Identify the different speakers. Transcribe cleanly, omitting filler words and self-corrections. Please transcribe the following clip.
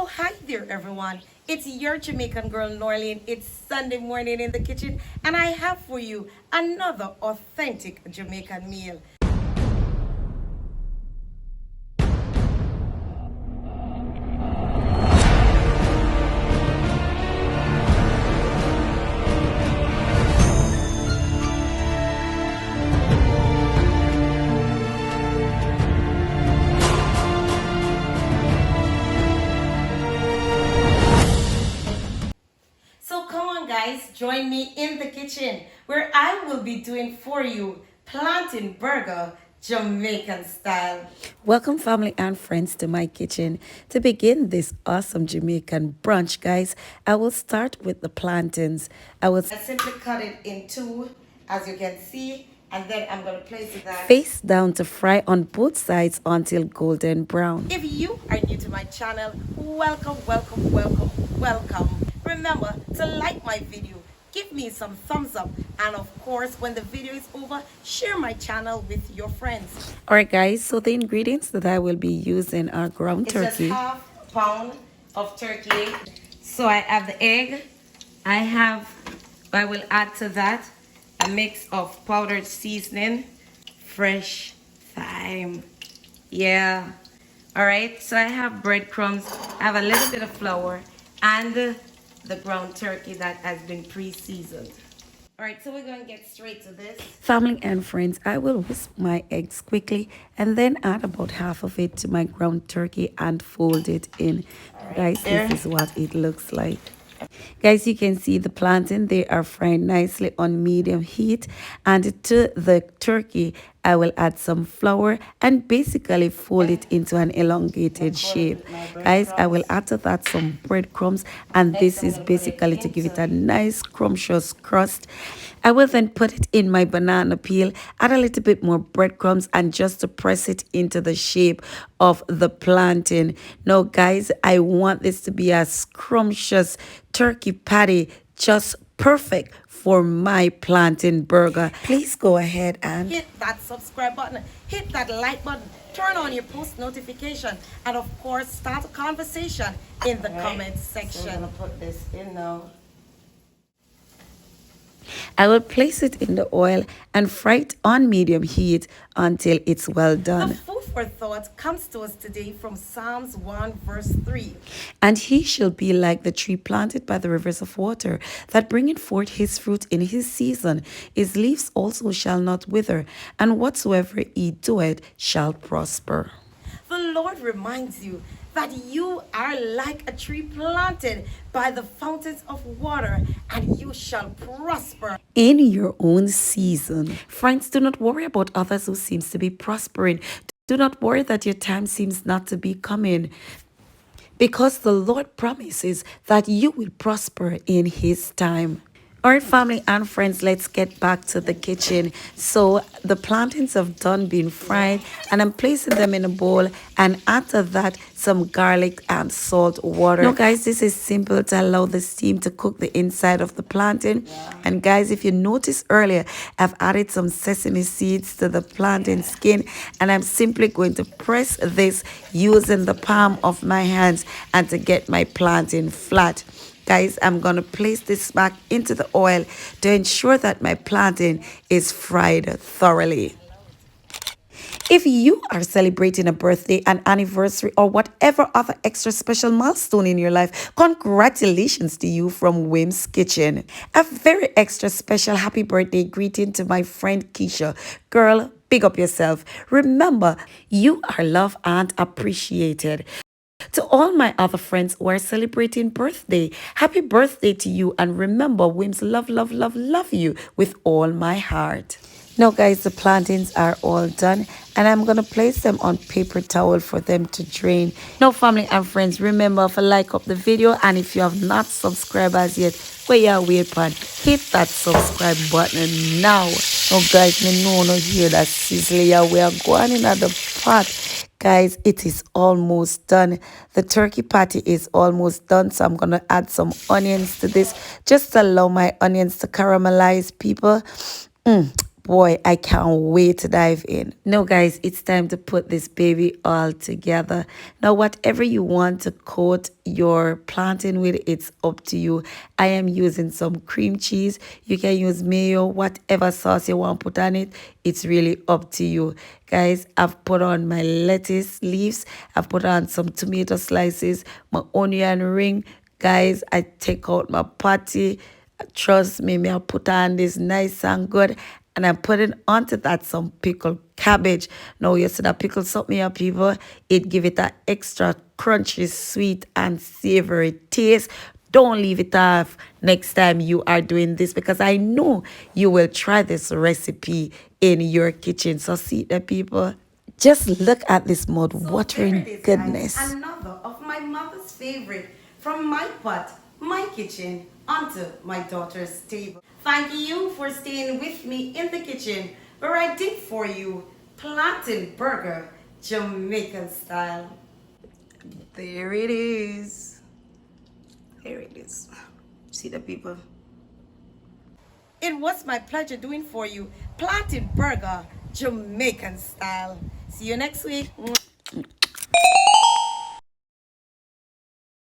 Speaker 1: Oh, hi there, everyone. It's your Jamaican girl, Norlene. It's Sunday morning in the kitchen, and I have for you another authentic Jamaican meal. So come on, guys, join me in the kitchen where I will be doing for you plantain burger Jamaican style.
Speaker 2: Welcome, family and friends, to my kitchen. To begin this awesome Jamaican brunch, guys, I will start with the plantains.
Speaker 1: I simply cut it in two, as you can see, and then I'm going to place it that.
Speaker 2: Face down to fry on both sides until golden brown.
Speaker 1: If you are new to my channel, welcome, welcome, welcome, welcome. Remember to like my video, give me some thumbs up, and of course, when the video is over, share my channel with your friends.
Speaker 2: Alright, guys, so the ingredients that I will be using are ground
Speaker 1: It's
Speaker 2: turkey.
Speaker 1: just half pound of turkey. So I have the egg. I will add to that a mix of powdered seasoning, fresh thyme. Yeah. All right. So I have breadcrumbs. I have a little bit of flour and the ground turkey that has been pre-seasoned. All right. So we're going to get straight to this.
Speaker 2: Family and friends, I will whisk my eggs quickly and then add about half of it to my ground turkey and fold it in. Guys, this is what it looks like. Guys, you can see the plantain. They are fried nicely on medium heat. And to the turkey, I will add some flour and basically fold it into an elongated shape. Guys, I will add to that some breadcrumbs, and this is basically to give it a nice scrumptious crust. I will then put it in my banana peel, add a little bit more breadcrumbs, and just to press it into the shape of the plantain. Now, guys, I want this to be a scrumptious turkey patty, just perfect for my plantain burger. Please go ahead and
Speaker 1: hit that subscribe button, hit that like button, turn on your post notification, and of course start a conversation in the comment section. So I'm gonna put this in now.
Speaker 2: I will place it in the oil and fry it on medium heat until it's well done.
Speaker 1: The food for thought comes to us today from Psalms 1 verse 3.
Speaker 2: And he shall be like the tree planted by the rivers of water, that bringeth forth his fruit in his season. His leaves also shall not wither, and whatsoever he doeth shall prosper.
Speaker 1: The Lord reminds you that you are like a tree planted by the fountains of water, and you shall prosper
Speaker 2: in your own season. Friends, do not worry about others who seems to be prospering. Do not worry that your time seems not to be coming, because the Lord promises that you will prosper in his time. All right, family and friends, let's get back to the kitchen. So the plantains have done being fried, and I'm placing them in a bowl, and after that some garlic and salt water. Now guys, this is simple to allow the steam to cook the inside of the plantain. And guys, if you noticed earlier, I've added some sesame seeds to the plantain skin, and I'm simply going to press this using the palm of my hands and to get my plantain flat. Guys, I'm going to place this back into the oil to ensure that my plantain is fried thoroughly. If you are celebrating a birthday, an anniversary, or whatever other extra special milestone in your life, congratulations to you from Wim's Kitchen. A very extra special happy birthday greeting to my friend Keisha. Girl, big up yourself. Remember, you are loved and appreciated. To all my other friends who are celebrating birthday, happy birthday to you, and remember, Wims love, love, love, love you with all my heart. Now guys, the plantains are all done, and I'm going to place them on paper towel for them to drain. Now family and friends, remember to like up the video, and if you have not subscribed as yet, where you wait for, hit that subscribe button now. Now guys, me know no hear that sizzle, we are going in at the pot. Guys, it is almost done. The turkey patty is almost done, so I'm going to add some onions to this. Just allow my onions to caramelize, people. Boy, I can't wait to dive in. No, guys, it's time to put this baby all together. Now, whatever you want to coat your plantain with, it's up to you. I am using some cream cheese. You can use mayo, whatever sauce you want to put on it. It's really up to you. Guys, I've put on my lettuce leaves. I've put on some tomato slices, my onion ring. Guys, I take out my patty. Trust me, I'll put on this nice and good. And I'm putting onto that some pickled cabbage. Now, you see that pickle something up, people. It give it an extra crunchy, sweet, and savory taste. Don't leave it off next time you are doing this because I know you will try this recipe in your kitchen. So see the people. Just look at this mouth-watering goodness.
Speaker 1: Guys, another of my mother's favorite from my pot, my kitchen, onto my daughter's table. Thank you for staying with me in the kitchen where I did for you plantain burger, Jamaican style. There it is. There it is. See the people? It was my pleasure doing for you plantain burger, Jamaican style. See you next week.